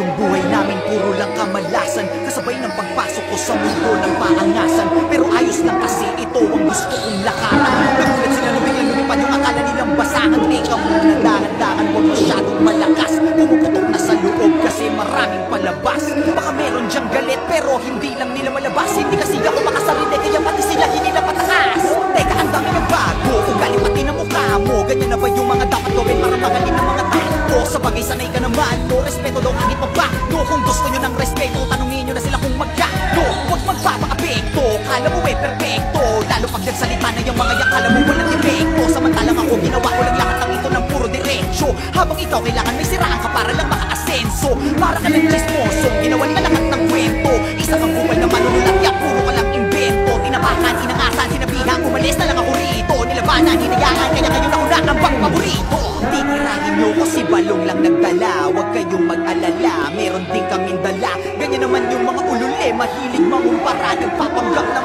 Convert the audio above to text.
yung buhay namin puro lang kamalasan, kasabay ng pagpasok ko sa mundo ng paangasan. Pero ayos lang kasi ito ang gusto kong lakaran. Nagulat sila nung biglang lumipad yung akala nilang basahan. Teka muna, dahan-dahan, huwag masyadong malakas. Pumuputok na sa loob kasi maraming palabas. Baka meron dyang galit pero hindi lang nila malabas. Hindi kasi ako makasarili kaya pati sila hindi na patakas. Teka, ang dami na bago, ugali pati na mukha mo. Ganyan na ba yung mga dapat gawin para magaling ng mga tao? Sa bagay sanay ka naman, no respeto daw kahit mabago. Kung gusto nyo ng respeto, tanungin nyo na sila kung magkano. Huwag magpapakapekto, kala mo perfecto. Lalo pag nagsalita na yung mga yakala mo walang epekto. Samantalang ako ginawa ko lang lahat ng ito ng puro diretsyo. Habang ikaw kailangan may siraan ka para lang makaasenso. Para ka lang chismoso, ginawan na lahat ng kwento. Isa kang bumal na manunulat, ya puro ka lang invento. Tinapakan, inangasan, sinabihan, umalis na lang ako rito. Nilabanan, hinayaan, kaya kayo nauna ang bang paborito. Titirahin nyo ko si Balong lang nagdala. Huwag kayong mag-alala, meron din kaming dala. Ganyan naman yung mga ulule, mahilig mangumpara. Nagpapanggap na